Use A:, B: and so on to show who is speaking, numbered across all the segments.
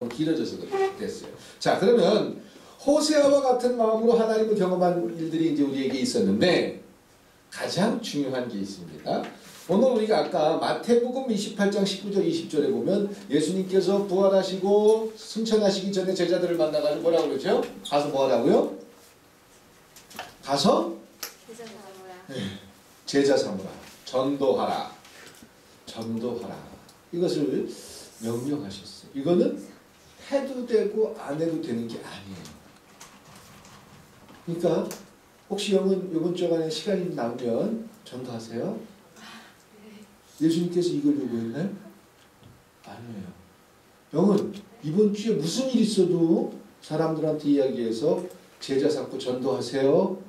A: 길어져서 됐어요. 자, 그러면 호세아와 같은 마음으로 하나님을 경험한 일들이 이제 우리에게 있었는데 가장 중요한 게 있습니다. 오늘 우리가 아까 마태복음 28장 19절 20절에 보면 예수님께서 부활하시고 승천하시기 전에 제자들을 만나가지고 뭐라고 그러죠? 가서 뭐 하라고요? 가서
B: 제자 삼으라.
A: 네, 제자 삼으라. 전도하라. 전도하라. 이것을 명령하셨어요. 이거는 해도 되고 안 해도 되는 게 아니에요. 그러니까 혹시 이번 주간에 시간이 나오면 전도하세요. 예수님께서 이걸 요구했나요? 아니에요. 영은 이번 주에 무슨 일 있어도 사람들한테 이야기해서 제자 삼고 전도하세요.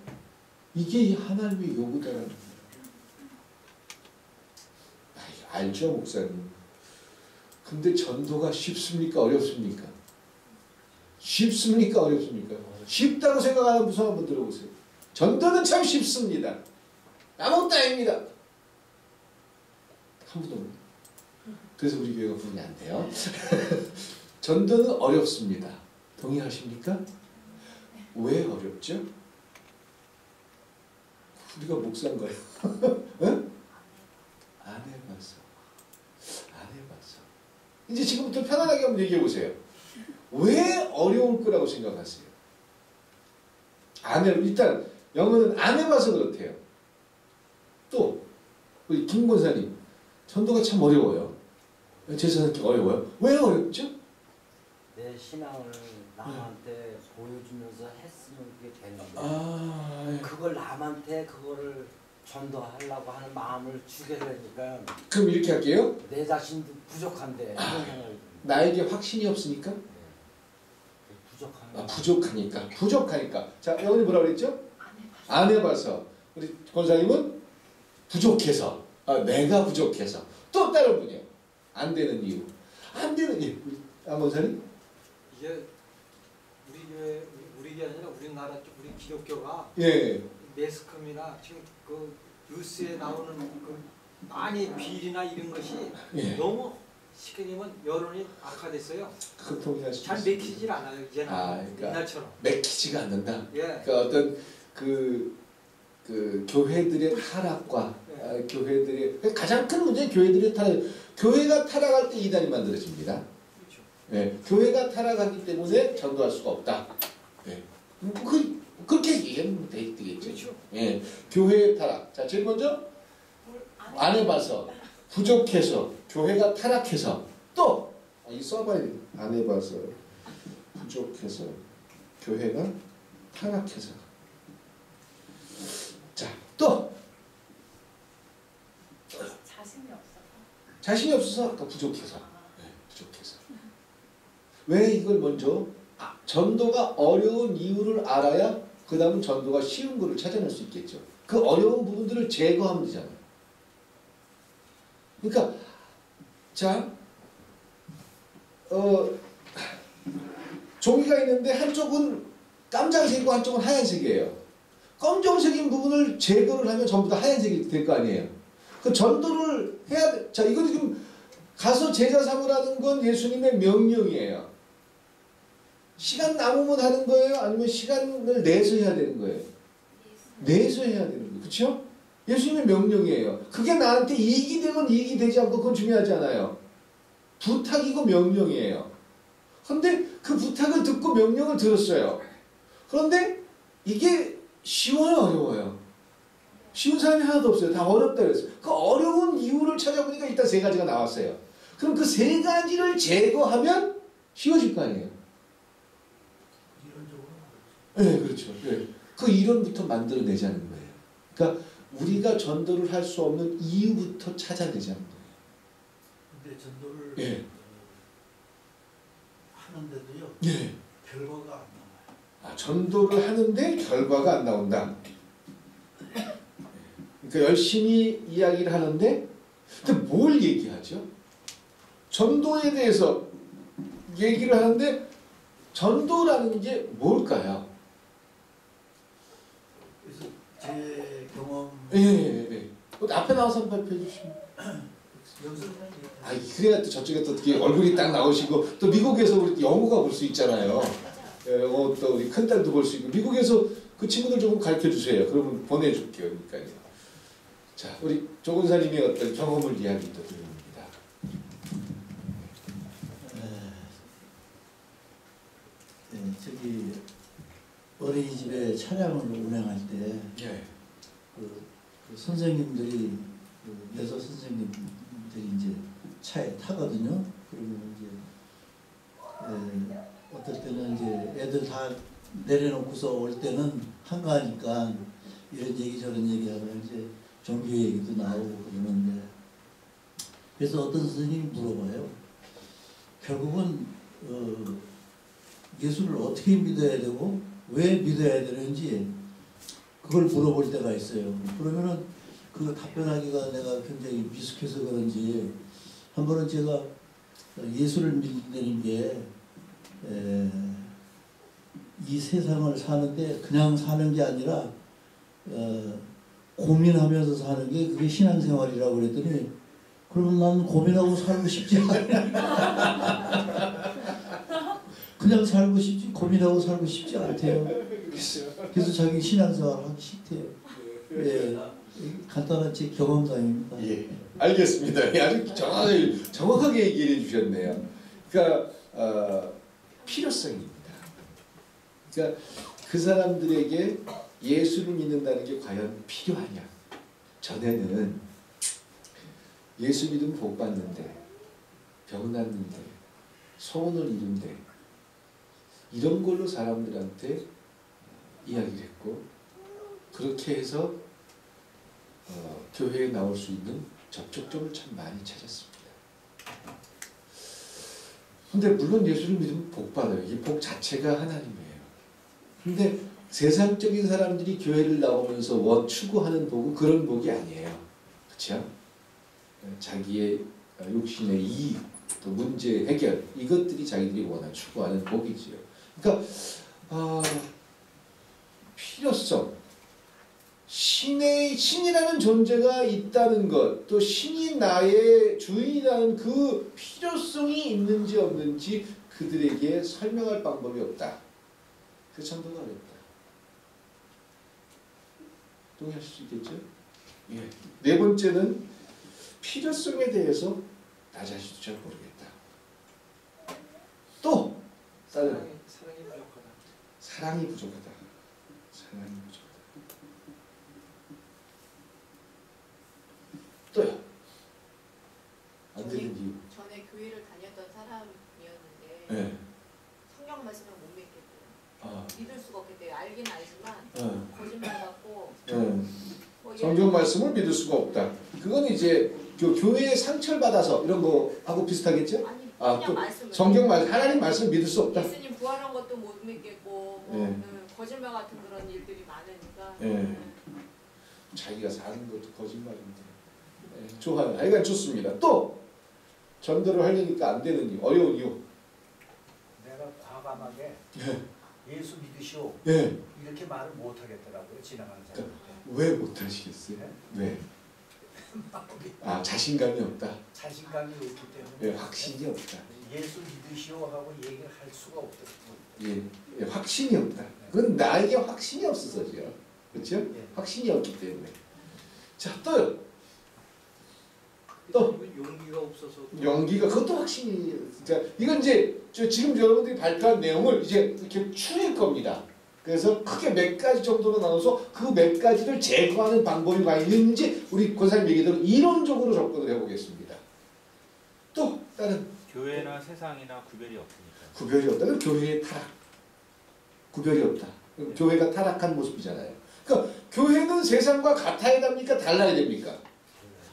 A: 이게 하나님의 요구다라는 거예요. 알죠, 목사님? 근데 전도가 쉽습니까? 어렵습니까? 쉽습니까? 어렵습니까? 쉽다고 생각하는 무슨 한번 들어보세요. 전도는 참 쉽습니다. 아무것도 아닙니다. 한 분도 없네. 그래서 우리 교회가 부르면 안 돼요. 전도는 어렵습니다. 동의하십니까? 왜 어렵죠? 우리가 목사인 거예요. 응? 안 해봐서. 이제 지금부터 편안하게 한번 얘기해 보세요. 왜 어려울 거라고 생각하세요? 일단 영어는 안 해봐서 그렇대요. 또 우리 김 권사님 전도가 참 어려워요. 제 생각에 어려워요. 왜 어렵죠?
C: 내 신앙을 남한테 보여주면서 했으면 그게 되는데 그걸 남한테 그거를 전도하려고 하는 마음을 주게 되니까
A: 그럼 이렇게 할게요.
C: 내 자신도 부족한데
A: 나에게 확신이 없으니까? 부족하니까. 자, 영어는 뭐라고 그랬죠? 안 해봐서. 우리 권사님은 부족해서. 내가 부족해서. 또 다른 분이요. 안 되는 이유. 권사님?
D: 이게 우리 게 아니라 우리나라 쪽 우리 기독교가
A: 예.
D: 매스컴이나 지금 그 뉴스에 나오는 그 많이 비리나 이런 것이
A: 예.
D: 너무 쉽게 얘기하면 여론이 악화됐어요.
A: 그 동의하시죠?
D: 잘 맥히질 않아요 이제는.
A: 그러니까
D: 옛날처럼.
A: 맥히지가 않는다.
D: 예.
A: 그러니까 어떤 그 교회들의 타락과 교회들의 가장 큰 문제는 교회들의 타락. 교회가 타락할 때 이단이 만들어집니다.
D: 그렇죠.
A: 예, 교회가 타락하기 때문에 전도할 수가 없다. 예. 그렇게 얘기하면 되겠죠.
D: 그렇죠.
A: 예, 교회의 타락. 자, 제일 먼저 안 해봐서, 부족해서, 교회가 타락해서, 또 이 써봐야 돼. 안 해봐서, 부족해서, 교회가 타락해서. 자, 또 자신이 없어서 아까 부족해서. 네, 부족해서. 왜 이걸 먼저 전도가 어려운 이유를 알아야 그 다음은 전도가 쉬운 거를 찾아낼 수 있겠죠. 그 어려운 부분들을 제거하면 되잖아요. 그러니까 자 종이가 있는데 한쪽은 깜장색이고 한쪽은 하얀색이에요. 검정색인 부분을 제거를 하면 전부 다 하얀색이 될 거 아니에요. 그 전도를 해야 돼. 자, 이거 지금 가서 제자 삼으라는 건 예수님의 명령이에요. 시간 남으면 하는 거예요? 아니면 시간을 내서 해야 되는 거예요? 내서 해야 되는 거예요. 그렇죠? 예수님의 명령이에요. 그게 나한테 이익이 되건 이익이 되지 않고 그건 중요하지 않아요. 부탁이고 명령이에요. 그런데 그 부탁을 듣고 명령을 들었어요. 그런데 이게 쉬워요, 어려워요? 쉬운 사람이 하나도 없어요. 다 어렵다 그랬어요. 그 어려운 이유를 찾아보니까 일단 세 가지가 나왔어요. 그럼 그 세 가지를 제거하면 쉬워질 거 아니에요? 네, 그렇죠. 네. 그 이론부터 만들어내자는 거예요. 그러니까 우리가 전도를 할 수 없는 이유부터 찾아내자는 거예요.
E: 근데 전도를
A: 예.
E: 하는데도요.
A: 예.
E: 결과가 안 나와요.
A: 전도를 하는데 결과가 안 나온다. 그러니까 열심히 이야기를 하는데 근데 뭘 얘기하죠? 전도에 대해서 얘기를 하는데 전도라는 게 뭘까요?
E: 그래서 제 경험
A: 예. 앞에 나와서 발표해 주시면.
E: 여기서
A: 아, 그래야 또 저쪽에 또 어떻게 얼굴이 딱 나오시고 또 미국에서 우리 영어가 볼 수 있잖아요. 영어 또 우리 큰딸도 볼 수 있고 미국에서 그 친구들 조금 가르쳐 주세요. 그러면 보내줄게요. 그러니까요. 자, 우리 조근사님의 어떤 경험을 이야기 또 드립니다.
E: 저기 어린이집에 차량을 운행할 때
A: 예.
E: 그 선생님들이 여자 선생님들이 이제 차에 타거든요. 그리고 이제 어떨 때는 이제 애들 다 내려놓고서 올 때는 한가하니까 이런 얘기 저런 얘기하면 이제 종교 얘기도 나오고 그러는데 그래서 어떤 선생님이 물어봐요. 결국은 예수를 어떻게 믿어야 되고 왜 믿어야 되는지 그걸 물어볼 때가 있어요. 그러면은 그 답변하기가 내가 굉장히 미숙해서 그런지 한 번은 제가 예수를 믿는다는 게 이 세상을 사는데 그냥 사는 게 아니라 고민하면서 사는 게 그게 신앙생활이라고 그랬더니 그러면 난 고민하고 살고 싶지 않아. 그냥 살고 싶지 고민하고 살고 싶지 않대요. 그래서 자기 신앙생활 하기 싫대요. 예, 간단한 제 경험담입니다.
A: 예, 알겠습니다. 예, 아주 정확하게 얘기해 주셨네요. 그러니까 필요성입니다. 그러니까 그 사람들에게 예수를 믿는다는 게 과연 필요하냐? 전에는 예수 믿으면 복 받는데, 병 낫는데, 소원을 이룬데 이런 걸로 사람들한테 이야기를 했고 그렇게 해서 교회에 나올 수 있는 접촉점을 참 많이 찾았습니다. 근데 물론 예수를 믿으면 복 받아요. 이 복 자체가 하나님이에요. 근데 세상적인 사람들이 교회를 나오면서 추구하는 복은 그런 복이 아니에요. 그렇죠? 자기의 욕심의 이익, 또 문제 해결 이것들이 자기들이 원하는 추구하는 복이지요. 그러니까 필요성, 신이라는 존재가 있다는 것, 또 신이 나의 주인이라는 그 필요성이 있는지 없는지 그들에게 설명할 방법이 없다. 그 정도가 어렵다. 동의하실 수 있겠죠? 예. 네 번째는 필요성에 대해서 나 자신도 잘 모르겠다. 또 다른
D: 사랑이 부족하다.
A: 사랑이 부족하다. 사랑이 부족하다. 또요. 안 되는 이유.
B: 전에 교회를 다녔던 사람이었는데
A: 네.
B: 성경 말씀을 못 믿겠대요.
A: 아.
B: 믿을 수가 없겠대요. 알긴 알지만 거짓말 같고 뭐
A: 성경 말씀을 믿을 수가 없다. 그건 이제 교회에 상처를 받아서 이런 거 하고 비슷하겠죠?
B: 아니
A: 아,
B: 그냥
A: 또
B: 말씀을
A: 성경 말씀, 하나님 말씀을 믿을 수 없다.
B: 예수님 부활한 것도 못 믿겠고 뭐 거짓말 같은 그런 일들이 많으니까
A: 자기가 사는 것도 거짓말인데. 좋아요. 하여간 좋습니다. 또 전도를 하려니까 안 되는 이유, 어려운 이유.
F: 내가 과감하게 예수 믿으시오 이렇게 말을 못 하겠더라고요. 지나가는 사람한테.
A: 왜 못하시겠어요? 왜? 아, 자신감이 없다.
F: 자신감이 없기 때문에.
A: 예, 확신이 없다.
F: 예수 믿으시오 하고 얘기를 할 수가 없더라고요.
A: 예, 확신이 없다. 그건 나에게 확신이 없어서죠. 그렇죠? 확신이 없기 때문에. 자, 또요. 또
D: 용기가 없어서
A: 용기가 그것도 확신이. 그러니까 이건 이제 지금 여러분들이 발표한 내용을 이제 이렇게 추릴 겁니다. 그래서 크게 몇 가지 정도로 나눠서 그 몇 가지를 제거하는 방법이 많이 있는지 우리 권사님 얘기대로 이론적으로 접근을 해보겠습니다. 또 다른
G: 교회나 세상이나 구별이 없으니까.
A: 구별이 없다는 교회의 타락. 구별이 없다. 교회가 타락한 모습이잖아요. 그러니까 교회는 세상과 같아야 됩니까? 달라야 됩니까?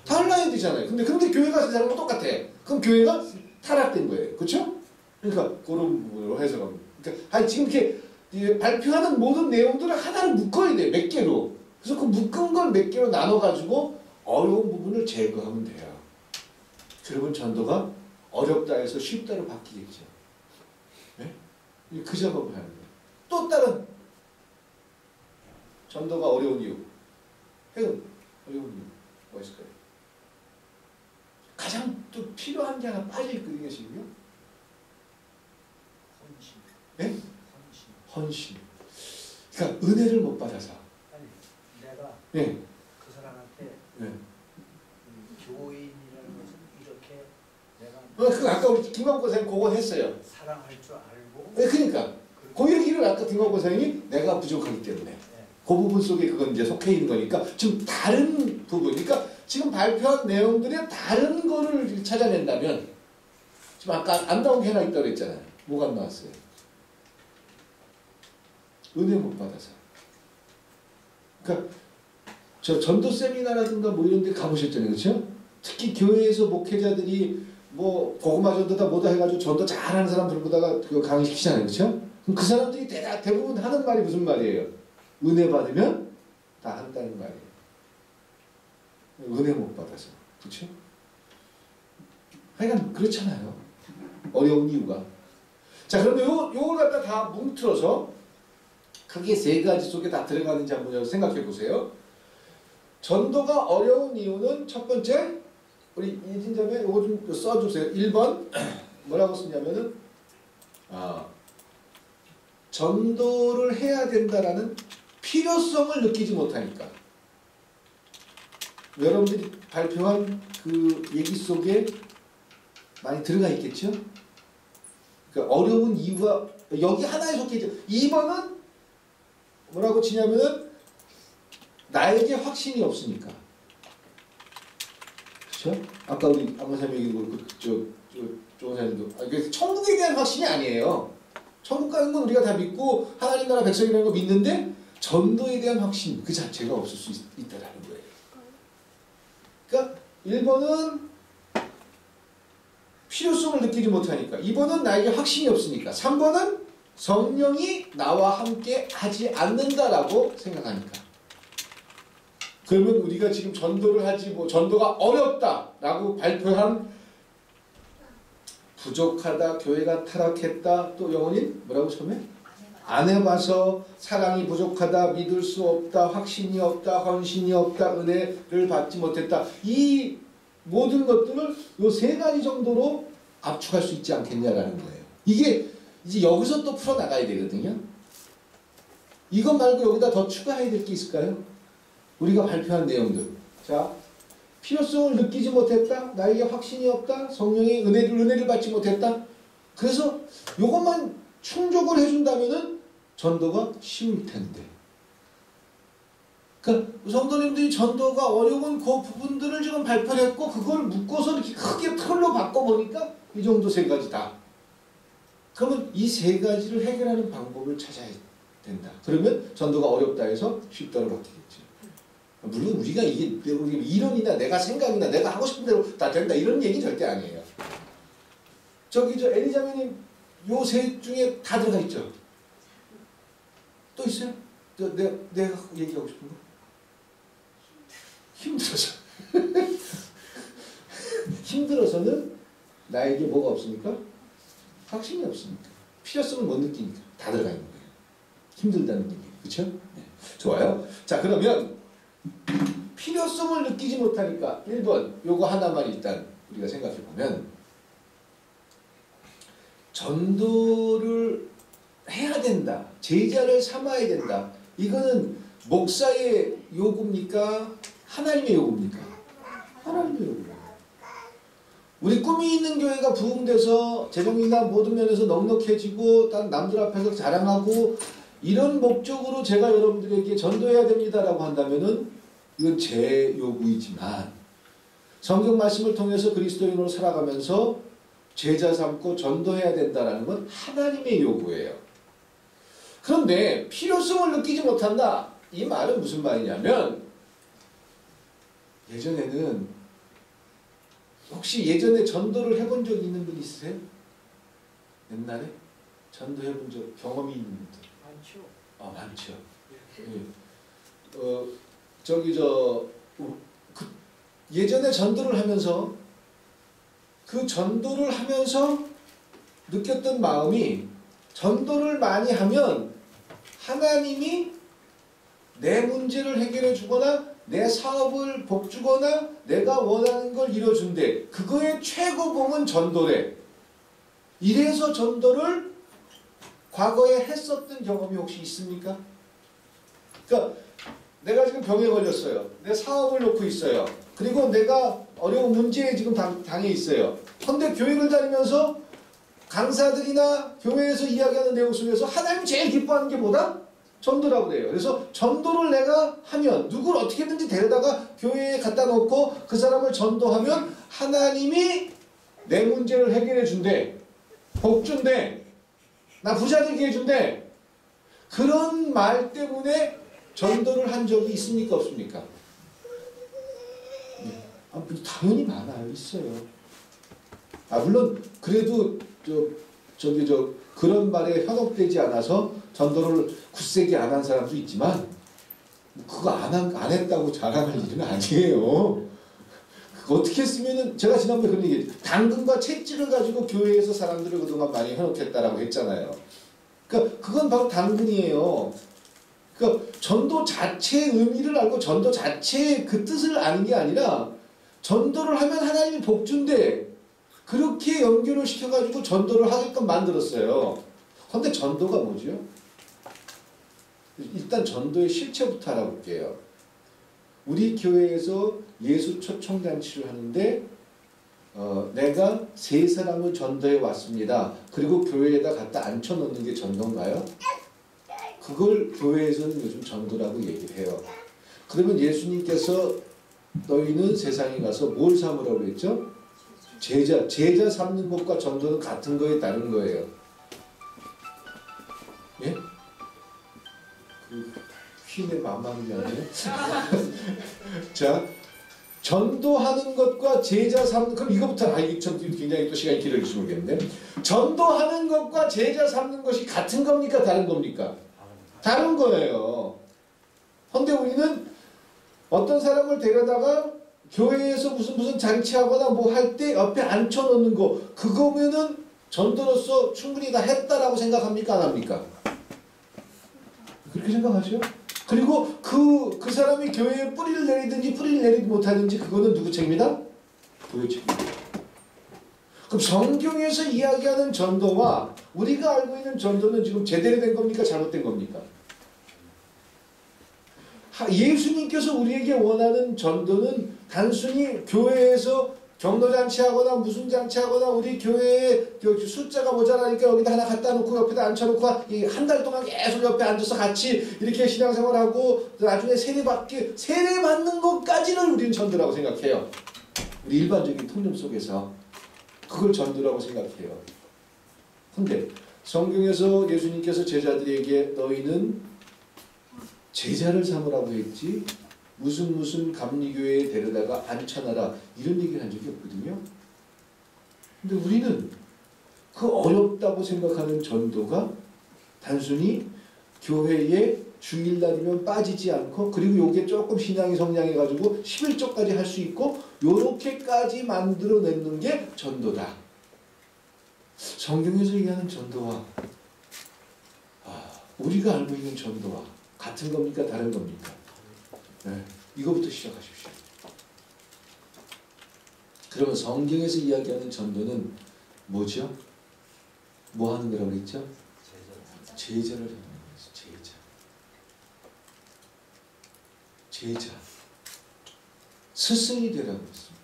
A: 달라야 되잖아요. 근데 교회가 세상과 똑같아. 그럼 교회가 타락된 거예요. 그렇죠? 그러니까 그런 부분으로 해석합니다. 그러니까 지금 이렇게 발표하는 모든 내용들을 하나로 묶어야 돼. 몇 개로. 그래서 그 묶은 걸 몇 개로 나눠가지고 어려운 부분을 제거하면 돼요. 그러면 전도가 어렵다 해서 쉽다로 바뀌겠죠. 네? 그 작업을 하는 거예요. 또 다른 전도가 어려운 이유. 어려운 이유. 뭐 있을까요? 가장 또 필요한 게 하나 빠져있거든요, 지금요.
F: 헌신.
A: 네?
F: 헌신.
A: 헌신. 그러니까 은혜를 못 받아서.
F: 아니 내가
A: 네.
F: 그 사람한테
A: 네.
F: 교인이라는 것은 이렇게 내가
A: 그 아까 우리 김광고 선생님 그거 했어요.
F: 사랑할 줄 알고
A: 네, 그러니까 그 얘기를 아까 김광고 선생님이 내가 부족하기 때문에 그 부분 속에 그건 이제 속해 있는 거니까 지금 다른 부분, 그러니까 지금 발표한 내용들의 다른 거를 찾아낸다면 지금 아까 안 나온 게 하나 있다고 그랬잖아요. 뭐가 안 나왔어요? 은혜 못 받아서. 그러니까 저 전도 세미나라든가 뭐 이런 데 가보셨잖아요. 그렇죠? 특히 교회에서 목회자들이 뭐 복음화 전도다 뭐다 해가지고 전도 잘하는 사람들 보다가 그 강의시키잖아요. 그렇죠? 그럼 그 사람들이 대부분 하는 말이 무슨 말이에요? 은혜 받으면 다 한다는 말이에요. 은혜 못 받아서. 그렇죠? 하여간 그렇잖아요. 어려운 이유가. 자, 그러면 요걸 갖다 다 뭉틀어서 크게 세 가지 속에 다 들어가는지 한번 생각해 보세요. 전도가 어려운 이유는 첫 번째, 우리 이진점에 요거 좀 써주세요. 1번 뭐라고 쓰냐면은 전도를 해야 된다라는 필요성을 느끼지 못하니까. 여러분들이 발표한 그 얘기 속에 많이 들어가 있겠죠? 그러니까 어려운 이유가 여기 하나에 속해 있죠. 2번은 뭐라고 치냐면은 나에게 확신이 없으니까. 그렇죠? 아까 우리 안마사님 얘기도 조원사님도 천국에 대한 확신이 아니에요. 천국 가는 건 우리가 다 믿고 하나님 나라 백성이라는 거 믿는데 전도에 대한 확신 그 자체가 없을 수 있다라는 거예요. 그러니까 1번은 필요성을 느끼지 못하니까, 2번은 나에게 확신이 없으니까, 3번은 성령이 나와 함께 하지 않는다라고 생각하니까. 그러면 우리가 지금 전도를 하지 뭐 전도가 어렵다라고 발표한 부족하다, 교회가 타락했다, 또 영혼이 뭐라고 처음에? 안 해봐서 사랑이 부족하다, 믿을 수 없다, 확신이 없다, 헌신이 없다, 은혜를 받지 못했다. 이 모든 것들을 요 세 가지 정도로 압축할 수 있지 않겠냐라는 거예요. 이게 이제 여기서 또 풀어나가야 되거든요. 이것 말고 여기다 더 추가해야 될 게 있을까요? 우리가 발표한 내용들. 자, 필요성을 느끼지 못했다. 나에게 확신이 없다. 성령의 은혜를 받지 못했다. 그래서 이것만 충족을 해준다면은 전도가 쉬울 텐데. 그러니까 성도님들이 전도가 어려운 그 부분들을 지금 발표를 했고 그걸 묶어서 이렇게 크게 틀로 바꿔보니까 이 정도 세 가지 다. 그러면 이 세 가지를 해결하는 방법을 찾아야 된다. 그러면 전도가 어렵다 해서 쉽다로 바뀌겠죠. 물론 우리가 이게 이론이나 내가 생각이나 내가 하고 싶은 대로 다 된다 이런 얘기 절대 아니에요. 저기 저 엘리자매님 요 세 중에 다 들어가 있죠. 또 있어요? 내가 얘기하고 싶은 거? 힘들어서. 힘들어서는 나에게 뭐가 없으니까? 확신이 없으니까. 필요성을 못 느끼니까. 다 들어가 있는 거예요. 힘들다는 얘기. 그렇죠? 네. 좋아요. 자, 그러면 필요성을 느끼지 못하니까 1번 요거 하나만 일단 우리가 생각해 보면 전도를 해야 된다. 제자를 삼아야 된다. 이거는 목사의 요구입니까? 하나님의 요구입니까? 하나님의 요구입니다. 우리 꿈이 있는 교회가 부흥돼서 재정이나 모든 면에서 넉넉해지고 남들 앞에서 자랑하고 이런 목적으로 제가 여러분들에게 전도해야 됩니다라고 한다면은 이건 제 요구이지만 성경 말씀을 통해서 그리스도인으로 살아가면서 제자 삼고 전도해야 된다라는 건 하나님의 요구예요. 그런데 필요성을 느끼지 못한다. 이 말은 무슨 말이냐면 예전에는 혹시 예전에 전도를 해본 적 있는 분 있으세요? 옛날에? 전도해본 적 경험이 있는 분들?
F: 많죠.
A: 많죠. 예. 예전에 전도를 하면서 그 전도를 하면서 느꼈던 마음이 전도를 많이 하면 하나님이 내 문제를 해결해 주거나 내 사업을 복주거나 내가 원하는 걸 이뤄준대. 그거의 최고봉은 전도래. 이래서 전도를 과거에 했었던 경험이 혹시 있습니까? 그러니까 내가 지금 병에 걸렸어요. 내 사업을 놓고 있어요. 그리고 내가 어려운 문제에 지금 당해 있어요. 그런데 교육을 다니면서 강사들이나 교회에서 이야기하는 내용 속에서 하나님이 제일 기뻐하는 게 뭐다? 전도라고 그래요. 그래서 전도를 내가 하면 누구를 어떻게든지 데려다가 교회에 갖다 놓고 그 사람을 전도하면 하나님이 내 문제를 해결해 준대. 복 준대. 나 부자 되게 해준대. 그런 말 때문에 전도를 한 적이 있습니까? 없습니까? 당연히 많아요. 있어요. 물론 그래도 그런 말에 현혹되지 않아서 전도를 굳세게 안 한 사람도 있지만 그거 안 했다고 자랑할 일은 아니에요. 그거 어떻게 했으면은 제가 지난번에 그런 얘기 당근과 채찍을 가지고 교회에서 사람들을 그동안 많이 현혹했다라고 했잖아요. 그러니까 그건 바로 당근이에요. 그러니까 전도 자체의 의미를 알고 전도 자체의 그 뜻을 아는 게 아니라 전도를 하면 하나님이 복 준대. 그렇게 연결을 시켜가지고 전도를 하게끔 만들었어요. 그런데 전도가 뭐죠? 일단 전도의 실체부터 알아볼게요. 우리 교회에서 예수 초청잔치를 하는데 내가 세 사람을 전도해 왔습니다. 그리고 교회에다 갖다 앉혀놓는 게 전도인가요? 그걸 교회에서는 요즘 전도라고 얘기를 해요. 그러면 예수님께서 너희는 세상에 가서 뭘 삼으라고 했죠? 제자 삼는 것과 전도는 같은 거에 다른 거예요. 예? 그 퀸의 마마는 게 아니에요? 자, 전도하는 것과 제자 삼는, 그럼 이거부터 이게 참 굉장히 또 시간이 길어질지 모르겠는데, 전도하는 것과 제자 삼는 것이 같은 겁니까? 다른 겁니까? 다른 거예요. 그런데 우리는 어떤 사람을 데려다가 교회에서 무슨 잔치하거나 뭐 할 때 옆에 앉혀놓는 거, 그거면은 전도로서 충분히 다 했다라고 생각합니까? 안 합니까? 그렇게 생각하죠? 그리고 그 사람이 교회에 뿌리를 내리든지 뿌리를 내리지 못하든지 그거는 누구 책임이다? 교회 책임이다. 그럼 성경에서 이야기하는 전도와 우리가 알고 있는 전도는 지금 제대로 된 겁니까? 잘못된 겁니까? 예수님께서 우리에게 원하는 전도는 단순히 교회에서 경로잔치하거나 무슨 잔치하거나 우리 교회에 숫자가 모자라니까 여기다 하나 갖다 놓고 옆에다 앉혀놓고 한 달 동안 계속 옆에 앉아서 같이 이렇게 신앙생활하고 나중에 세례 받는 것까지를 우리는 전도라고 생각해요. 우리 일반적인 통념 속에서 그걸 전도라고 생각해요. 근데 성경에서 예수님께서 제자들에게 너희는 제자를 삼으라고 했지 무슨 감리교회에 데려다가 앉혀놔라 이런 얘기를 한 적이 없거든요. 근데 우리는 그 어렵다고 생각하는 전도가 단순히 교회에 주일날이면 빠지지 않고 그리고 요게 조금 신앙이 성장해가지고 11조까지 할 수 있고 요렇게까지 만들어내는 게 전도다. 성경에서 얘기하는 전도와 우리가 알고 있는 전도와 같은 겁니까? 다른 겁니까? 네, 이거부터 시작하십시오. 그러면 성경에서 이야기하는 전도는 뭐죠? 뭐 하는 거라고 했죠? 제자를 하는 거죠. 제자. 스승이 되라고 했습니다.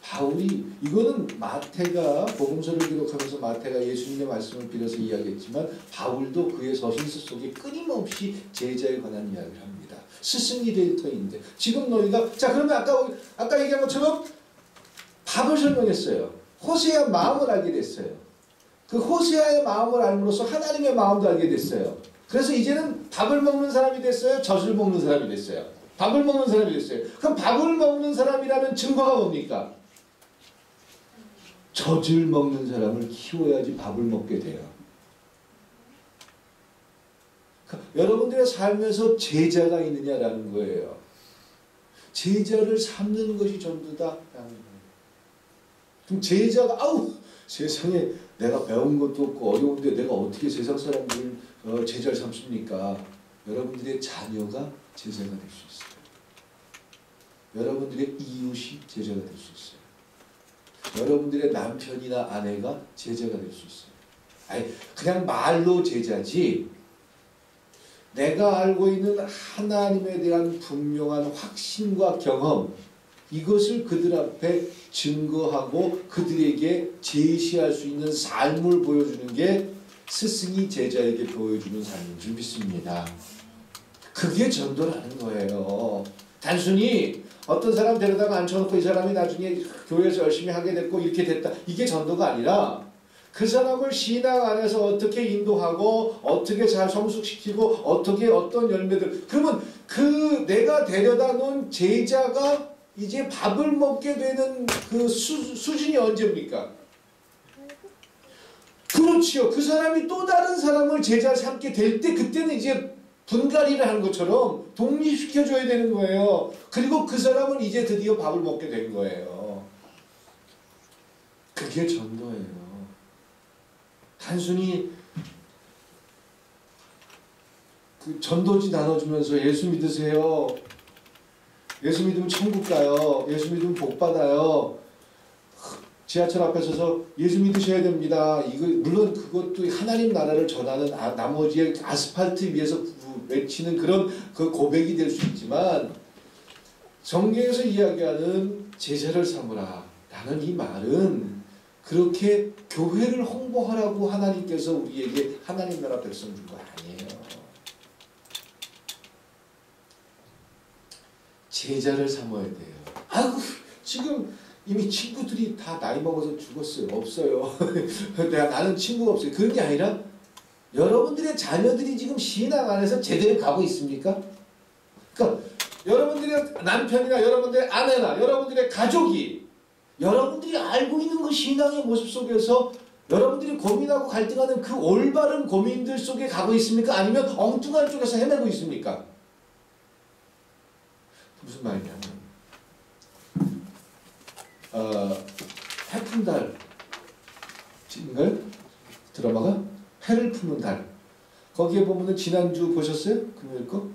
A: 바울이 이거는 마태가 복음서를 기록하면서 마태가 예수님의 말씀을 빌어서 이야기했지만 바울도 그의 서신서 속에 끊임없이 제자에 관한 이야기를 합니다. 스승이 될 터인데 지금 너희가 자 그러면 아까 얘기한 것처럼 밥을 설명했어요. 호세아 마음을 알게 됐어요. 그 호세아의 마음을 알므로써 하나님의 마음도 알게 됐어요. 그래서 이제는 밥을 먹는 사람이 됐어요. 젖을 먹는 사람이 됐어요. 밥을 먹는 사람이 됐어요. 그럼 밥을 먹는 사람이라는 증거가 뭡니까? 젖을 먹는 사람을 키워야지 밥을 먹게 돼요. 여러분들의 삶에서 제자가 있느냐라는 거예요. 제자를 삼는 것이 전도다라는 거예요. 그럼 제자가 세상에 내가 배운 것도 없고 어려운데 내가 어떻게 세상 사람들을 제자를 삼습니까? 여러분들의 자녀가 제자가 될 수 있어요. 여러분들의 이웃이 제자가 될 수 있어요. 여러분들의 남편이나 아내가 제자가 될 수 있어요. 아니, 그냥 말로 제자지, 내가 알고 있는 하나님에 대한 분명한 확신과 경험, 이것을 그들 앞에 증거하고 그들에게 제시할 수 있는 삶을 보여주는 게 스승이 제자에게 보여주는 삶인 줄 믿습니다. 그게 전도라는 거예요. 단순히 어떤 사람 데려다가 앉혀놓고 이 사람이 나중에 교회에서 열심히 하게 됐고 이렇게 됐다, 이게 전도가 아니라 그 사람을 신앙 안에서 어떻게 인도하고 어떻게 잘 성숙시키고 어떻게 어떤 열매들, 그러면 그 내가 데려다 놓은 제자가 이제 밥을 먹게 되는 그 수준이 언제입니까? 그렇지요. 그 사람이 또 다른 사람을 제자 삼게 될 때, 그때는 이제 분갈이를 하는 것처럼 독립시켜줘야 되는 거예요. 그리고 그 사람은 이제 드디어 밥을 먹게 된 거예요. 그게 전도예요. 단순히 그 전도지 나눠주면서 예수 믿으세요, 예수 믿으면 천국 가요, 예수 믿으면 복 받아요, 지하철 앞에 서서 예수 믿으셔야 됩니다, 이거 물론 그것도 하나님 나라를 전하는 나머지의 아스팔트 위에서 외치는 그런 그 고백이 될 수 있지만, 성경에서 이야기하는 제자를 삼으라 라는 이 말은 그렇게 교회를 홍보하라고 하나님께서 우리에게 하나님 나라 백성 준 거 아니에요. 제자를 삼아야 돼요. 아이고, 지금 이미 친구들이 다 나이 먹어서 죽었어요. 없어요. 나는 친구가 없어요. 그런 게 아니라 여러분들의 자녀들이 지금 신앙 안에서 제대로 가고 있습니까? 그러니까 여러분들의 남편이나 여러분들의 아내나 여러분들의 가족이 여러분들이 알고 있는 그 신앙의 모습 속에서 여러분들이 고민하고 갈등하는 그 올바른 고민들 속에 가고 있습니까? 아니면 엉뚱한 쪽에서 헤매고 있습니까? 무슨 말이냐면 해푼달 인가요? 드라마가 해를 푸는 달. 거기에 보면은 지난주 보셨어요? 금요일 거?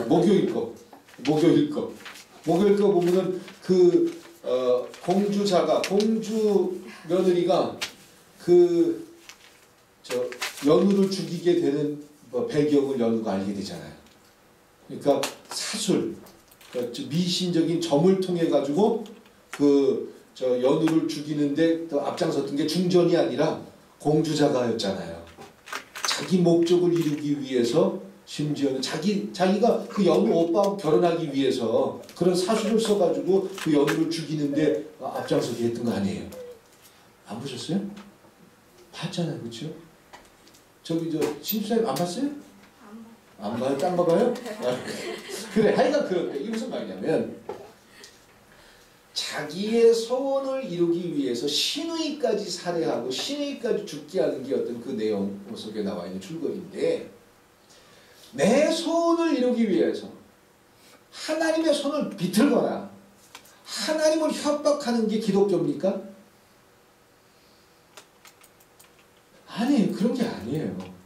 A: 목요일 거. 목요일 거 보면은 그 공주자가, 공주 며느리가 그 연우를 죽이게 되는 배경을 연우가 알게 되잖아요. 그러니까 사술, 그러니까 미신적인 점을 통해 가지고 연우를 죽이는데 또 앞장섰던 게 중전이 아니라 공주자가였잖아요. 자기 목적을 이루기 위해서, 심지어는 자기가 그 연우 오빠하고 결혼하기 위해서 그런 사술을 써가지고 그 연우를 죽이는데 앞장서게 했던 거 아니에요. 안 보셨어요? 봤잖아요, 그렇죠? 신수사님 안 봤어요? 안 봐요? 딴 거 봐요? 그래, 하여간 그런데 이게 무슨 말이냐면, 자기의 소원을 이루기 위해서 신의까지 살해하고 신의까지 죽게 하는 게 어떤 그 내용 속에 나와 있는 줄거리인데, 내 소원을 이루기 위해서 하나님의 손을 비틀거나 하나님을 협박하는 게 기독교입니까? 아니에요. 그런 게 아니에요.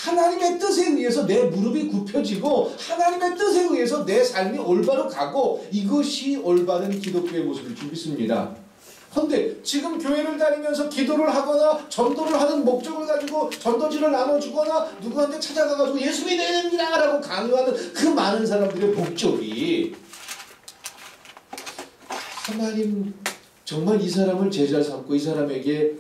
A: 하나님의 뜻에 의해서 내 무릎이 굽혀지고 하나님의 뜻에 의해서 내 삶이 올바로 가고, 이것이 올바른 기독교의 모습일 줄 믿습니다. 그런데 지금 교회를 다니면서 기도를 하거나 전도를 하는 목적을 가지고 전도지를 나눠주거나 누구한테 찾아가가지고 예수 믿어야 됩니다 라고 강요하는 그 많은 사람들의 목적이, 하나님 정말 이 사람을 제자 삼고 이 사람에게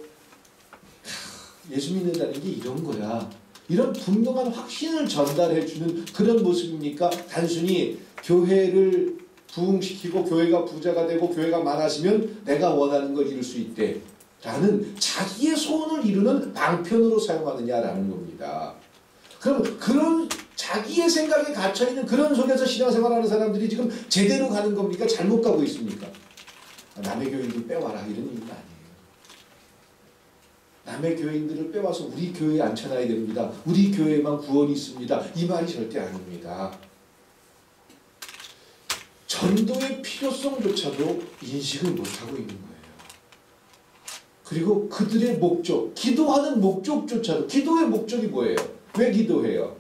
A: 예수 믿는다는 게 이런 거야, 이런 분명한 확신을 전달해주는 그런 모습입니까? 단순히 교회를 부흥시키고 교회가 부자가 되고 교회가 많아지면 내가 원하는 걸 이룰 수 있대 라는 자기의 소원을 이루는 방편으로 사용하느냐라는 겁니다. 그럼 그런 자기의 생각에 갇혀있는 그런 속에서 신앙생활하는 사람들이 지금 제대로 가는 겁니까? 잘못 가고 있습니까? 남의 교인들 빼와라 이런 얘기는 아니에요. 남의 교인들을 빼와서 우리 교회에 앉혀놔야 됩니다, 우리 교회에만 구원이 있습니다, 이 말이 절대 아닙니다. 전도의 필요성조차도 인식을 못하고 있는 거예요. 그리고 그들의 목적, 기도하는 목적조차도, 기도의 목적이 뭐예요? 왜 기도해요?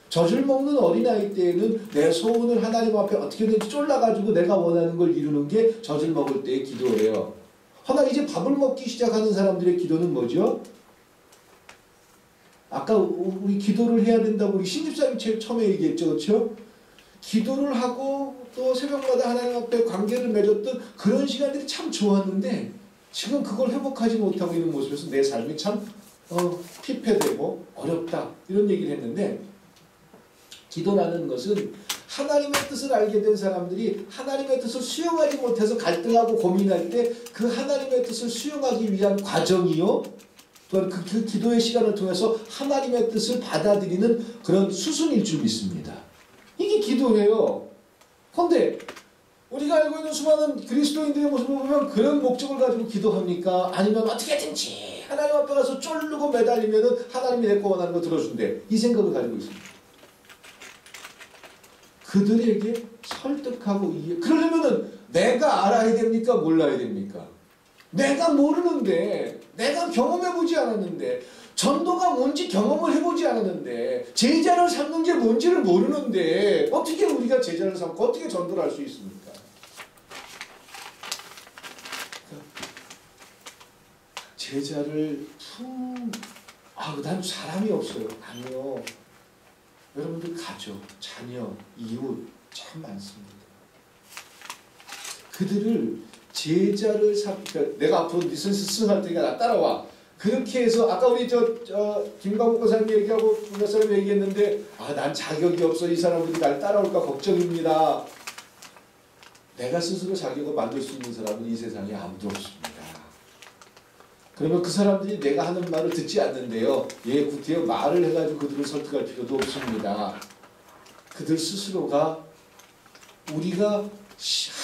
A: 젖을 먹는 어린아이 때에는 내 소원을 하나님 앞에 어떻게든지 쫄라가지고 내가 원하는 걸 이루는 게 젖을 먹을 때의 기도예요. 허나 이제 밥을 먹기 시작하는 사람들의 기도는 뭐죠? 아까 우리 기도를 해야 된다고 우리 신집사님 제일 처음에 얘기했죠. 그렇죠? 기도를 하고 또 새벽마다 하나님 앞에 관계를 맺었던 그런 시간들이 참 좋았는데 지금 그걸 회복하지 못하고 있는 모습에서 내 삶이 참 피폐되고 어렵다 이런 얘기를 했는데, 기도라는 것은 하나님의 뜻을 알게 된 사람들이 하나님의 뜻을 수용하지 못해서 갈등하고 고민할 때 그 하나님의 뜻을 수용하기 위한 과정이요, 또한 그 기도의 시간을 통해서 하나님의 뜻을 받아들이는 그런 수순일 줄 믿습니다. 이게 기도예요. 그런데 우리가 알고 있는 수많은 그리스도인들의 모습을 보면 그런 목적을 가지고 기도합니까? 아니면 어떻게든지 하나님 앞에 가서 쫄르고 매달리면 하나님이 내 거 원하는 거 들어준대, 이 생각을 가지고 있습니다. 그들에게 설득하고 그러려면은 내가 알아야 됩니까? 몰라야 됩니까? 내가 모르는데, 내가 경험해보지 않았는데, 전도가 뭔지 경험을 해보지 않았는데, 제자를 삼는 게 뭔지를 모르는데 어떻게 우리가 제자를 삼고 어떻게 전도를 할 수 있습니까? 제자를 난 사람이 없어요. 아니요. 여러분들 가족, 자녀, 이웃 참 많습니다. 그들을 제자를 그러니까 내가 앞으로 니슨 스승할 테니까 나 따라와. 그렇게 해서 아까 우리 김광국 권사님 얘기하고 몇 사람 얘기했는데 난 자격이 없어. 이 사람들이 날 따라올까 걱정입니다. 내가 스스로 자격을 만들 수 있는 사람은 이 세상에 아무도 없습니다. 그러면 그 사람들이 내가 하는 말을 듣지 않는데요. 구태여 말을 해가지고 그들을 설득할 필요도 없습니다. 그들 스스로가 우리가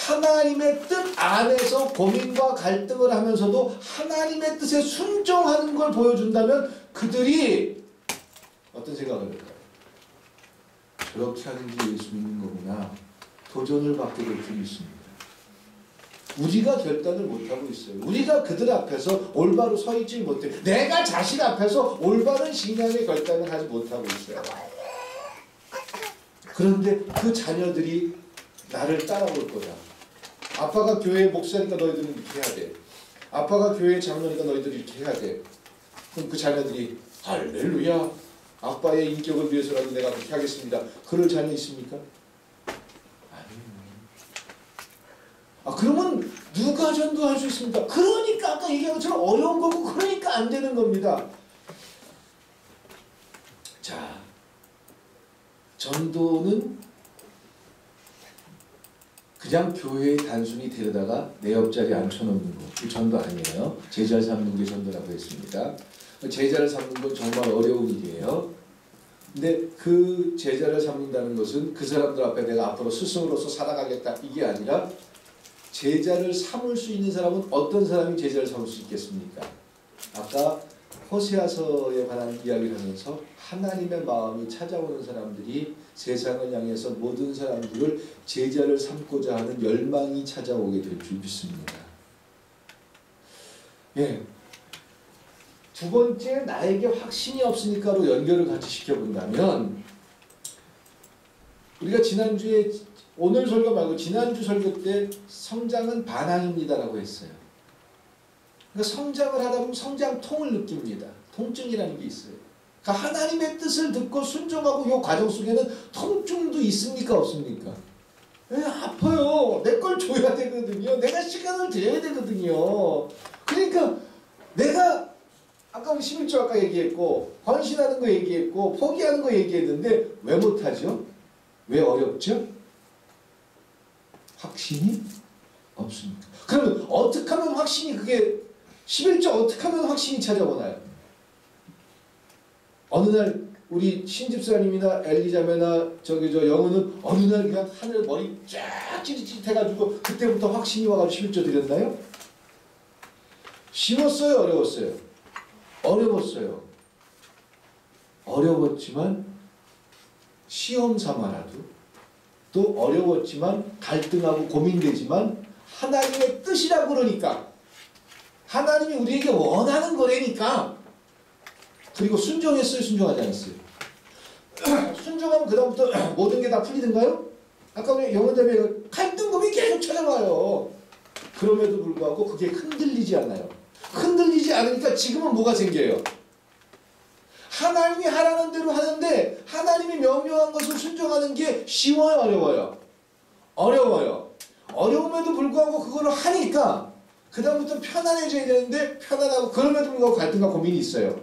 A: 하나님의 뜻 안에서 고민과 갈등을 하면서도 하나님의 뜻에 순종하는 걸 보여준다면 그들이 어떤 생각을 할까요? 저렇게 하는 게 예수 믿는 거구나. 도전을 받게 될 줄 믿습니다. 우리가 결단을 못하고 있어요. 우리가 그들 앞에서 올바로 서 있지 못해. 내가 자신 앞에서 올바른 신앙의 결단을 하지 못하고 있어요. 그런데 그 자녀들이 나를 따라올 거다. 아빠가 교회 목사니까 너희들은 이렇게 해야 돼. 아빠가 교회 장로니까 너희들이 이렇게 해야 돼. 그럼 그 자녀들이 할렐루야, 아빠의 인격을 위해서라도 내가 그렇게 하겠습니다. 그럴 자녀 있습니까? 그러면 누가 전도할 수 있습니까? 그러니까 아까 얘기한 것처럼 어려운 거고 그러니까 안 되는 겁니다. 자, 전도는 그냥 교회에 단순히 데려다가 내 옆자리에 앉혀놓는 거, 그 전도 아니에요. 제자를 삼는 게 전도라고 했습니다. 제자를 삼는 건 정말 어려운 일이에요. 근데 그 제자를 삼는다는 것은 그 사람들 앞에 내가 앞으로 스승으로서 살아가겠다 이게 아니라, 제자를 삼을 수 있는 사람은 어떤 사람이 제자를 삼을 수 있겠습니까? 아까 호세아서에 관한 이야기를 하면서 하나님의 마음이 찾아오는 사람들이 세상을 향해서 모든 사람들을 제자를 삼고자 하는 열망이 찾아오게 될 줄 믿습니다. 두 번째, 나에게 확신이 없으니까로 연결을 같이 시켜본다면, 우리가 지난주에 오늘 설교 말고 지난주 설교 때 성장은 반항입니다라고 했어요. 그러니까 성장을 하다 보면 성장통을 느낍니다. 통증이라는 게 있어요. 그러니까 하나님의 뜻을 듣고 순종하고 이 과정 속에는 통증도 있습니까? 없습니까? 아파요. 내 걸 줘야 되거든요. 내가 시간을 드려야 되거든요. 그러니까 내가 아까 우리 11조 아까 얘기했고 헌신하는 거 얘기했고 포기하는 거 얘기했는데 왜 못하죠? 왜 어렵죠? 확신이 없습니다. 그러면 어떻게 하면 확신이, 그게 11조 어떻게 하면 확신이 찾아오나요? 어느 날 우리 신집사님이나 엘리자매나 저 영우는 어느 날 그냥 하늘 머리 쫙 찌릿찌릿해가지고 그때부터 확신이 와가지고 11조 드렸나요? 쉬웠어요? 어려웠어요? 어려웠어요. 어려웠지만 시험 삼아라도, 또 어려웠지만 갈등하고 고민되지만 하나님의 뜻이라고 그러니까, 하나님이 우리에게 원하는 거라니까, 그리고 순종했어요? 순종하지 않았어요? 순종하면 그다음부터 모든 게 다 풀리는가요? 아까 우리 영혼자매 갈등금이 계속 찾아와요. 그럼에도 불구하고 그게 흔들리지 않아요. 흔들리지 않으니까 지금은 뭐가 생겨요? 하나님이 하라는 대로 하는데 하나님이 명령한 것을 순종하는 게 쉬워요, 어려워요? 어려워요. 어려움에도 불구하고 그거를 하니까 그다음부터 편안해져야 되는데 편안하고 그럼에도 불구하고 갈등과 고민이 있어요.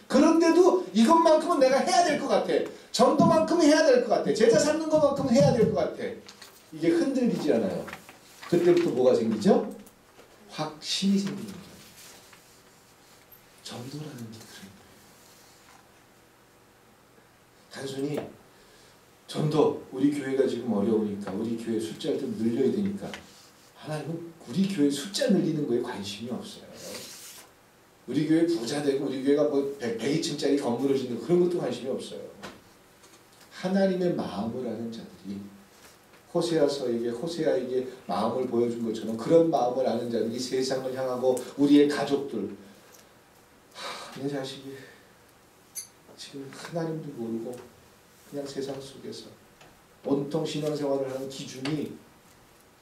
A: 그런데도 이것만큼은 내가 해야 될 것 같아. 전도만큼은 해야 될 것 같아. 제자 삼는 것만큼은 해야 될 것 같아. 이게 흔들리지 않아요. 그때부터 뭐가 생기죠? 확신이 생기는 거예요. 전도라는 게 그런 거예요. 단순히 전도, 우리 교회가 지금 어려우니까 우리 교회 숫자를 좀 늘려야 되니까 하나님은 우리 교회 숫자 늘리는 거에 관심이 없어요. 우리 교회 부자 되고 우리 교회가 뭐 102층짜리 건물을 짓는 그런 것도 관심이 없어요. 하나님의 마음을 아는 자들이 호세아에게 마음을 보여준 것처럼 그런 마음을 아는 자들이 세상을 향하고 우리의 가족들, 내 자식이 지금 하나님도 모르고 그냥 세상 속에서 온통 신앙생활을 하는 기준이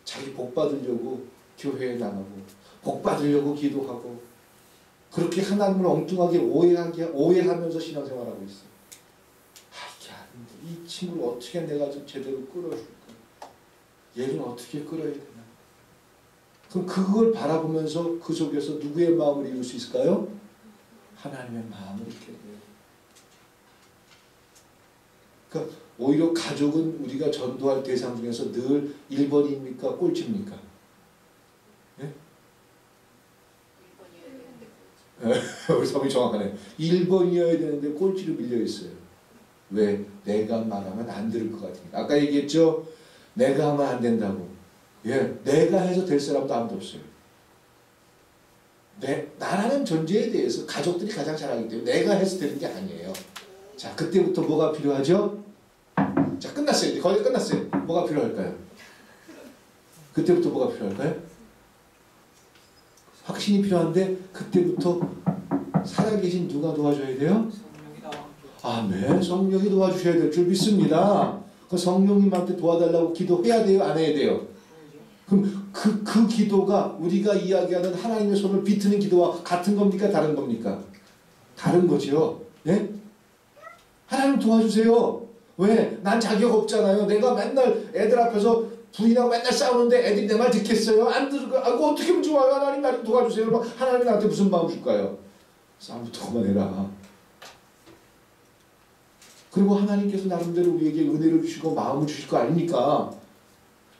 A: 자기 복 받으려고 교회에 나가고 복 받으려고 기도하고 그렇게 하나님을 엉뚱하게 오해하면서 신앙생활하고 있어요. 이게 아닌데 이 친구를 어떻게 내가 좀 제대로 끌어줄까? 얘를 어떻게 끌어야 되나? 그럼 그걸 바라보면서 그 속에서 누구의 마음을 이룰 수 있을까요? 하나님의 마음을 이렇게 돼요. 그러니까 오히려 가족은 우리가 전도할 대상 중에서 늘 1번입니까? 꼴찌입니까? 예?
B: 1번이어야 되는데
A: 우리 사람이 정확하네. 1번이어야 되는데 꼴찌로 밀려있어요. 왜? 내가 말하면 안 들을 것 같으니까. 아까 얘기했죠? 내가 하면 안 된다고. 예, 내가 해서 될 사람도 아무도 없어요. 나라는 존재에 대해서 가족들이 가장 잘 알기 때문에 내가 해서 되는 게 아니에요. 자, 그때부터 뭐가 필요하죠? 자, 끝났어요. 이제 거의 끝났어요. 뭐가 필요할까요? 그때부터 뭐가 필요할까요? 확신이 필요한데 그때부터 살아계신 누가 도와줘야 돼요? 아멘. 성령이 도와주셔야 될 줄 믿습니다. 그 성령님한테 도와달라고 기도해야 돼요? 안 해야 돼요? 그럼 그 기도가 우리가 이야기하는 하나님의 손을 비트는 기도와 같은 겁니까? 다른 겁니까? 다른 거죠. 예? 하나님 도와주세요. 왜? 난 자격 없잖아요. 내가 맨날 애들 앞에서 부인하고 맨날 싸우는데 애들이 내 말 듣겠어요? 안 들고 어떻게 하면 좋아요? 하나님 나를 도와주세요. 그러면 하나님이 나한테 무슨 마음 줄까요? 싸움부터 그만해라. 그리고 하나님께서 나름대로 우리에게 은혜를 주시고 마음을 주실 거 아닙니까?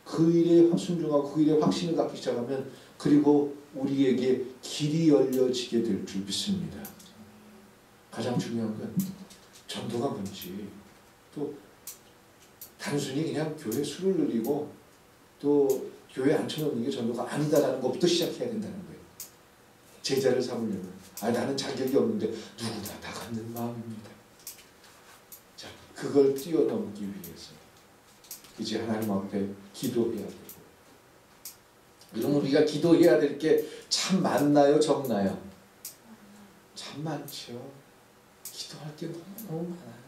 A: 그 일에 순종하고 그 일에 확신을 갖기 시작하면 그리고 우리에게 길이 열려지게 될 줄 믿습니다. 가장 중요한 건 전도가 뭔지 또 단순히 그냥 교회 수를 늘리고 또 교회 앉혀놓는 게 전도가 아니다라는 것부터 시작해야 된다는 거예요. 제자를 삼으려면 나는 자격이 없는데 누구나 다 갖는 마음입니다. 자, 그걸 뛰어넘기 위해서 이제 하나님 앞에 기도해야 되고 그러면 우리가 기도해야 될 게 참 많나요? 적나요? 참 많죠. 기도할 게 너무 많아요.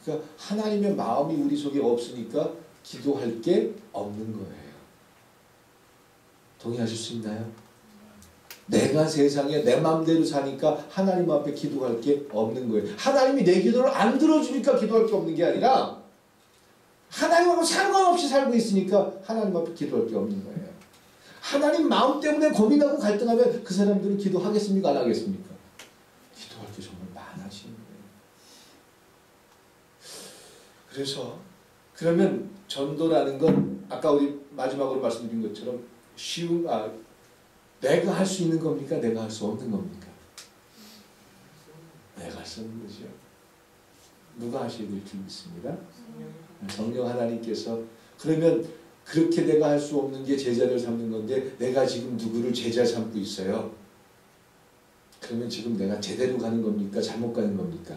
A: 그러니까 하나님의 마음이 우리 속에 없으니까 기도할 게 없는 거예요. 동의하실 수 있나요? 내가 세상에 내 마음대로 사니까 하나님 앞에 기도할 게 없는 거예요. 하나님이 내 기도를 안 들어주니까 기도할 게 없는 게 아니라 하나님하고 상관없이 살고 있으니까 하나님 앞에 기도할 게 없는 거예요. 하나님 마음 때문에 고민하고 갈등하면 그 사람들은 기도하겠습니까? 안 하겠습니까? 기도할 게 정말 많아지는 거예요. 그래서 그러면 전도라는 건 아까 우리 마지막으로 말씀드린 것처럼 내가 할 수 있는 겁니까? 내가 할 수 없는 겁니까? 내가 할 수 없는 거죠. 누가 하셔야 될 줄 믿습니다. 성령 하나님께서. 그러면 그렇게 내가 할 수 없는 게 제자를 삼는 건데 내가 지금 누구를 제자 삼고 있어요? 그러면 지금 내가 제대로 가는 겁니까? 잘못 가는 겁니까?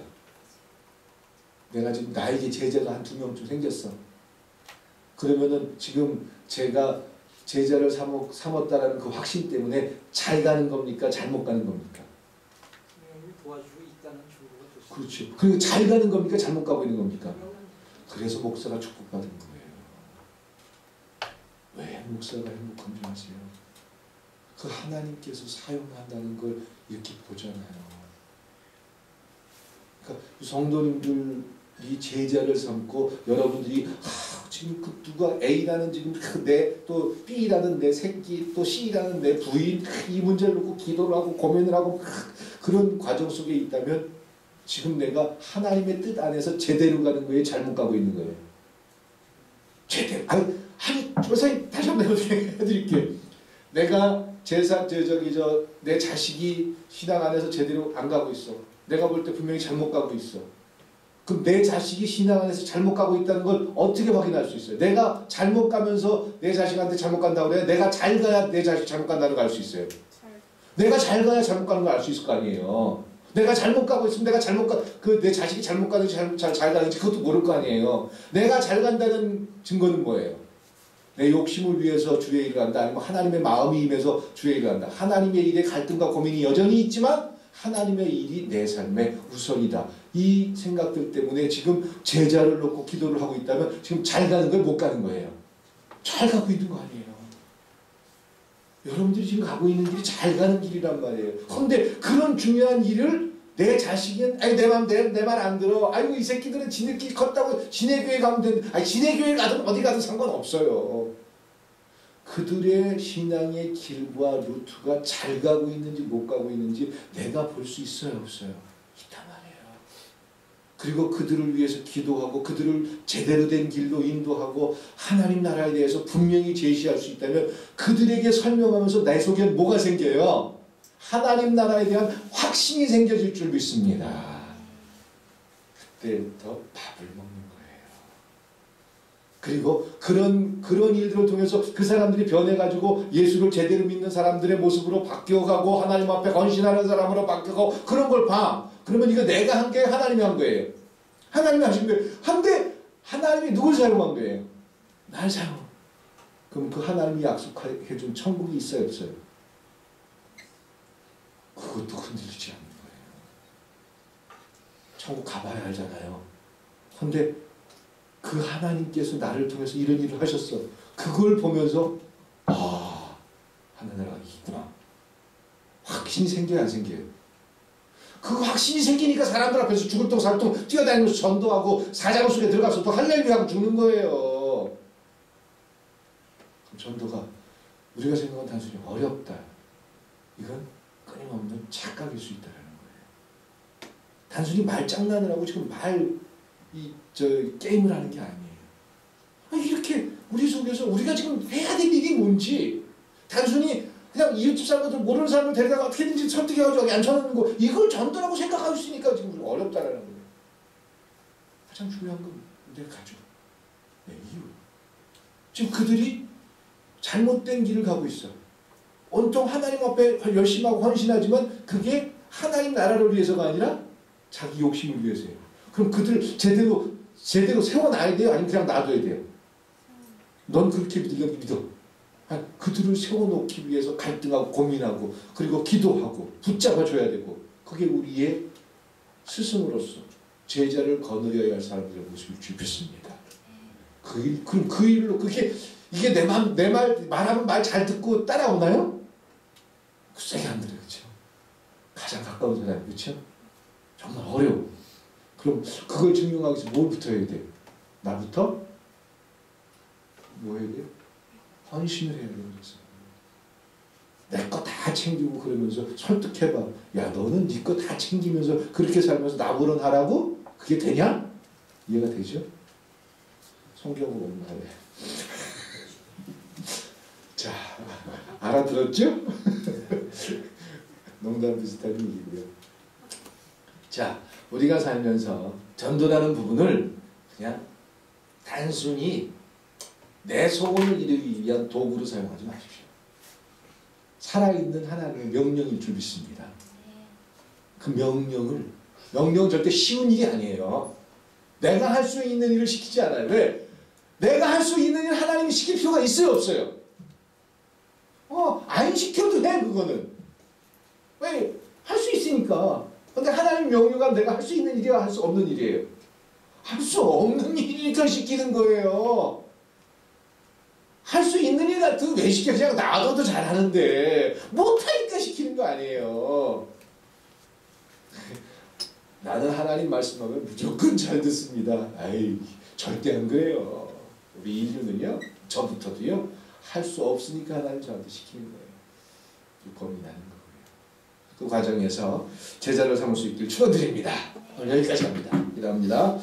A: 내가 지금 나에게 제자가 한 2명쯤 생겼어. 그러면은 지금 제가 제자를 삼았다라는 그 확신 때문에 잘 가는 겁니까? 잘못 가는 겁니까?
D: 도와주고 있다는 증거가 됐습니다.
A: 그렇죠. 그리고 잘 가는 겁니까? 잘못 가고 있는 겁니까? 그래서 목사가 축복받은 거예요. 왜 목사가 행복한 줄 아세요? 그 하나님께서 사용한다는 걸 이렇게 보잖아요. 그러니까 성도님들이 제자를 삼고 여러분들이 지금 그 누가 A라는 지금 내 또 B라는 내 새끼 또 C라는 내 부인 이 문제를 놓고 기도를 하고 고민을 하고 그런 과정 속에 있다면 지금 내가 하나님의 뜻 안에서 제대로 가는 거예요? 잘못 가고 있는 거예요? 제대로. 아니 선생님 다시 한번 해드릴게요. 내가 내 자식이 신앙 안에서 제대로 안 가고 있어. 내가 볼 때 분명히 잘못 가고 있어. 그럼 내 자식이 신앙 안에서 잘못 가고 있다는 걸 어떻게 확인할 수 있어요? 내가 잘못 가면서 내 자식한테 잘못 간다고 그래요? 내가 잘 가야 내 자식 잘못 간다는 걸 알 수 있어요. 내가 잘 가야 잘못 가는 걸 알 수 있을 거 아니에요. 내가 잘못 가고 있으면 내가 내 자식이 잘못 가는지 잘 가는지 그것도 모를 거 아니에요. 내가 잘 간다는 증거는 뭐예요? 내 욕심을 위해서 주의 일을 한다. 아니면 하나님의 마음이 임해서 주의 일을 한다. 하나님의 일에 갈등과 고민이 여전히 있지만 하나님의 일이 내 삶의 우선이다. 이 생각들 때문에 지금 제자를 놓고 기도를 하고 있다면 지금 잘 가는 거예요? 못 가는 거예요? 잘 가고 있는 거 아니에요. 여러분들이 지금 가고 있는 길이 잘 가는 길이란 말이에요. 그런데 그런 중요한 일을 내 자식은 아니 내 말 안 들어. 아이고 이 새끼들은 지네끼리 컸다고 지네 교회 가면 되는데 아니 지네 교회 가든 어디 가든 상관없어요. 그들의 신앙의 길과 루트가 잘 가고 있는지 못 가고 있는지 내가 볼 수 있어요 없어요? 있단 말이에요. 그리고 그들을 위해서 기도하고 그들을 제대로 된 길로 인도하고 하나님 나라에 대해서 분명히 제시할 수 있다면 그들에게 설명하면서 내 속에 뭐가 생겨요? 하나님 나라에 대한 확신이 생겨질 줄 믿습니다. 그때부터 밥을 먹는 거예요. 그리고 그런 일들을 통해서 그 사람들이 변해가지고 예수를 제대로 믿는 사람들의 모습으로 바뀌어가고 하나님 앞에 헌신하는 사람으로 바뀌어가고 그런 걸 봐. 그러면 이거 내가 한 게 하나님이 한 거예요. 하나님이 하신 거예요. 한데 하나님이 누굴 사용한 거예요? 날 사용. 그럼 그 하나님이 약속해준 천국이 있어요 없어요? 그것도 흔들리지 않는 거예요. 천국 가봐야 알잖아요. 근데 그 하나님께서 나를 통해서 이런 일을 하셨어. 그걸 보면서 아 하나님나라가 있구나. 확신이 생겨야 안 생겨요? 그 확신이 생기니까 사람들 앞에서 죽을 똥 살 똥 뛰어다니면서 전도하고 사자굴 속에 들어가서 또 할렐루야 하고 죽는 거예요. 그럼 전도가 우리가 생각한 단순히 어렵다. 이건 끊임없는 착각일 수 있다는 거예요. 단순히 말장난을 하고 지금 게임을 하는 게 아니에요. 이렇게 우리 속에서 우리가 지금 해야 될 일이 뭔지 단순히 그냥 이웃집 사람들 모르는 사람을 데려다가 어떻게든지 설득해가지고 여기 앉혀놓는 거 이걸 전도라고 생각하고 있으니까 지금 우리가 어렵다라는 거예요. 가장 중요한 건 내 가족, 내 이웃. 지금 그들이 잘못된 길을 가고 있어. 온통 하나님 앞에 열심히 하고 헌신하지만 그게 하나님 나라를 위해서가 아니라 자기 욕심을 위해서예요. 그럼 그들 제대로 세워놔야 돼요? 아니면 그냥 놔둬야 돼요? 넌 그렇게 믿어. 그들을 세워놓기 위해서 갈등하고 고민하고 그리고 기도하고 붙잡아줘야 되고 그게 우리의 스승으로서 제자를 거느려야 할 사람들의 모습을 주셨습니다. 그럼 그 일로 이게 내 말하면 말 잘 듣고 따라오나요? 세게 안 들어요. 그렇죠? 가장 가까운 사람 그렇죠? 정말 어려워. 그럼 그걸 증명하기 위해서 뭘부터 해야 돼요? 나부터? 뭐 해야 돼요? 헌신을 해야 돼요. 내 거 다 챙기고 그러면서 설득해봐. 야 너는 네 거 다 챙기면서 그렇게 살면서 나보러 하라고? 그게 되냐? 이해가 되죠? 성경으로 없나요? 자 알아들었죠? 농담 비슷한 얘기고요. 자 우리가 살면서 전도라는 부분을 그냥 단순히 내 소원을 이루기 위한 도구로 사용하지 마십시오. 살아있는 하나님의 명령일 줄 믿습니다. 그 명령은 절대 쉬운 일이 아니에요. 내가 할 수 있는 일을 시키지 않아요. 왜? 내가 할 수 있는 일 하나님이 시킬 필요가 있어요 없어요? 안 시켜도 돼 그거는. 왜? 할 수 있으니까. 근데 하나님 명령은 내가 할 수 있는 일이야, 할 수 없는 일이에요? 할 수 없는 일이니까 시키는 거예요. 할 수 있는 일 같은 왜 시켜? 그냥 놔둬도 잘하는데 못하니까 시키는 거 아니에요. 나는 하나님 말씀하면 무조건 잘 듣습니다. 아이, 절대 안 그래요. 우리 인류는요, 저부터도요, 할 수 없으니까 하나님 저한테 시키는 거예요. 고민하는 거예요. 그 과정에서 제자를 삼을 수 있길 축원드립니다. 오늘 여기까지 합니다. 기도합니다.